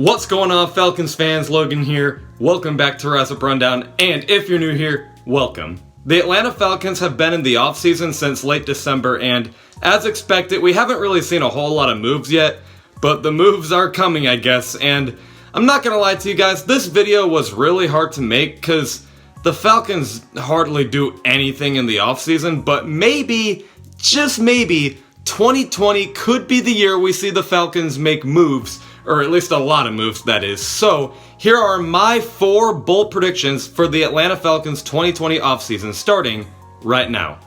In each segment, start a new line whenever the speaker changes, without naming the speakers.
What's going on, Falcons fans? Logan here. Welcome back to Rise Up Rundown, and if you're new here, welcome. The Atlanta Falcons have been in the offseason since late December, and as expected, we haven't really seen a whole lot of moves yet, but the moves are coming, I guess, and I'm not gonna lie to you guys, this video was really hard to make because the Falcons hardly do anything in the offseason, but maybe, just maybe, 2020 could be the year we see the Falcons make moves, or at least a lot of moves, that is. So, here are my 4 bold predictions for the Atlanta Falcons 2020 offseason, starting right now.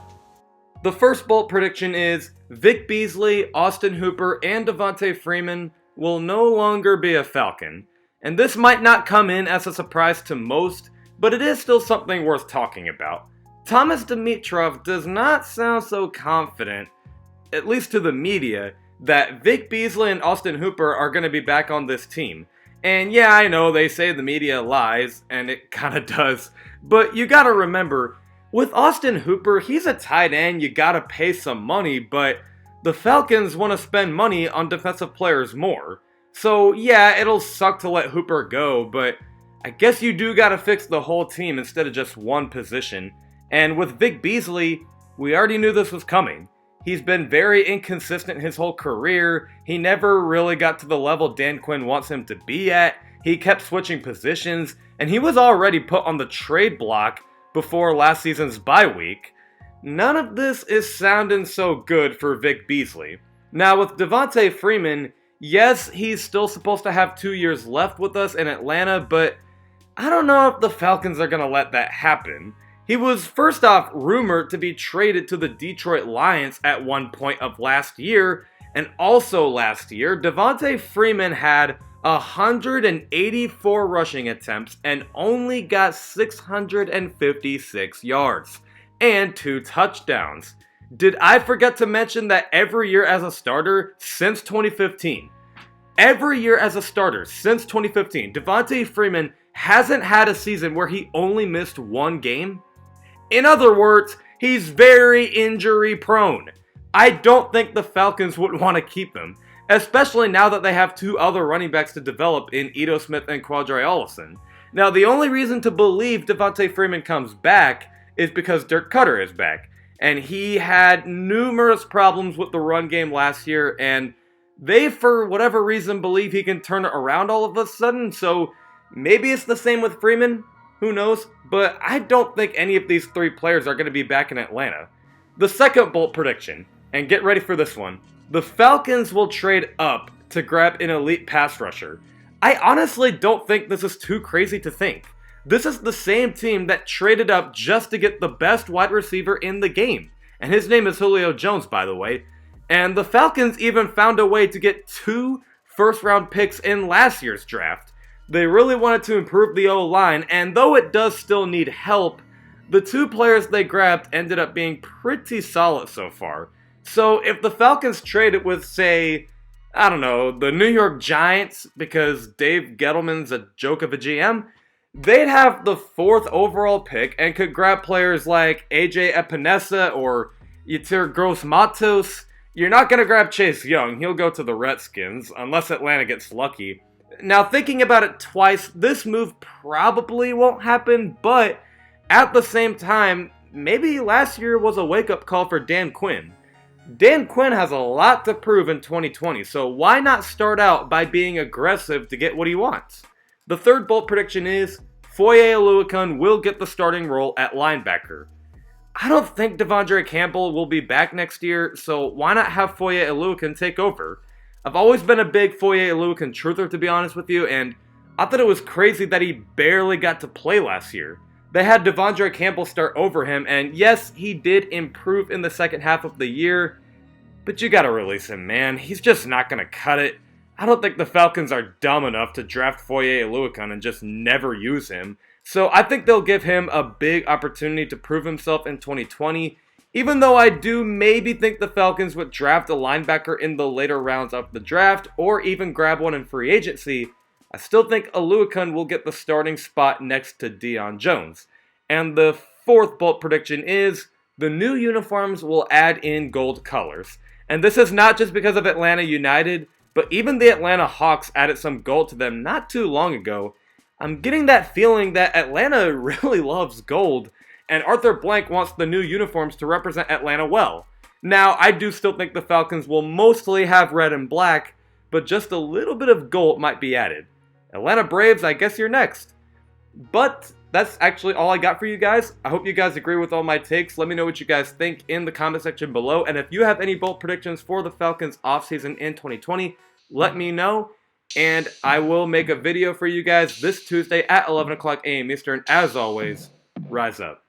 The first bold prediction is Vic Beasley, Austin Hooper, and Devonta Freeman will no longer be a Falcon. And this might not come in as a surprise to most, but it is still something worth talking about. Thomas Dimitroff does not sound so confident, at least to the media, that Vic Beasley and Austin Hooper are going to be back on this team. And yeah, I know they say the media lies, and it kind of does, but you gotta remember, with Austin Hooper, he's a tight end, you gotta pay some money, but the Falcons want to spend money on defensive players more. So yeah, it'll suck to let Hooper go, but I guess you do gotta fix the whole team instead of just one position. And with Vic Beasley, we already knew this was coming. He's been very inconsistent his whole career. He never really got to the level Dan Quinn wants him to be at. He kept switching positions, and he was already put on the trade block before last season's bye week. None of this is sounding so good for Vic Beasley. Now with Devonta Freeman, yes, he's still supposed to have 2 years left with us in Atlanta, but I don't know if the Falcons are going to let that happen. He was first off rumored to be traded to the Detroit Lions at one point of last year, and also last year, Devonta Freeman had 184 rushing attempts and only got 656 yards and 2 touchdowns. Did I forget to mention that every year as a starter since 2015, Devonta Freeman hasn't had a season where he only missed one game? In other words, he's very injury prone. I don't think the Falcons would want to keep him, especially now that they have 2 other running backs to develop in Ito Smith and Quadri Allison. Now, the only reason to believe Devonta Freeman comes back is because Dirk Cutter is back, and he had numerous problems with the run game last year, and they, for whatever reason, believe he can turn it around all of a sudden, so maybe it's the same with Freeman. Who knows? But I don't think any of these 3 players are going to be back in Atlanta. The second bold prediction, and get ready for this one, the Falcons will trade up to grab an elite pass rusher. I honestly don't think this is too crazy to think. This is the same team that traded up just to get the best wide receiver in the game. And his name is Julio Jones, by the way. And the Falcons even found a way to get 2 first-round picks in last year's draft. They really wanted to improve the O-line, and though it does still need help, the 2 players they grabbed ended up being pretty solid so far. So if the Falcons traded with, say, I don't know, the New York Giants, because Dave Gettleman's a joke of a GM, they'd have the 4th overall pick and could grab players like AJ Epinesa or Yetur Gross-Matos. You're not going to grab Chase Young, he'll go to the Redskins, unless Atlanta gets lucky. Now, thinking about it twice, this move probably won't happen, but at the same time, maybe last year was a wake-up call for Dan Quinn. Dan Quinn has a lot to prove in 2020, so why not start out by being aggressive to get what he wants? The third bold prediction is Foye Oluokun will get the starting role at linebacker. I don't think Devondre Campbell will be back next year, so why not have Foye Oluokun take over? I've always been a big Foye Oluokun truther, to be honest with you, and I thought it was crazy that he barely got to play last year. They had Devondre Campbell start over him, and yes, he did improve in the second half of the year, but you gotta release him, man. He's just not gonna cut it. I don't think the Falcons are dumb enough to draft Foye Oluokun and just never use him, so I think they'll give him a big opportunity to prove himself in 2020, even though I do maybe think the Falcons would draft a linebacker in the later rounds of the draft, or even grab one in free agency, I still think Oluokun will get the starting spot next to Deion Jones. And the 4th bold prediction is the new uniforms will add in gold colors. And this is not just because of Atlanta United. but even the Atlanta Hawks added some gold to them not too long ago. I'm getting that feeling that Atlanta really loves gold, and Arthur Blank wants the new uniforms to represent Atlanta well. Now, I do still think the Falcons will mostly have red and black, but just a little bit of gold might be added. Atlanta Braves, I guess you're next. But that's actually all I got for you guys. I hope you guys agree with all my takes. Let me know what you guys think in the comment section below. And if you have any bold predictions for the Falcons offseason in 2020, let me know. And I will make a video for you guys this Tuesday at 11 o'clock a.m. Eastern. As always, rise up.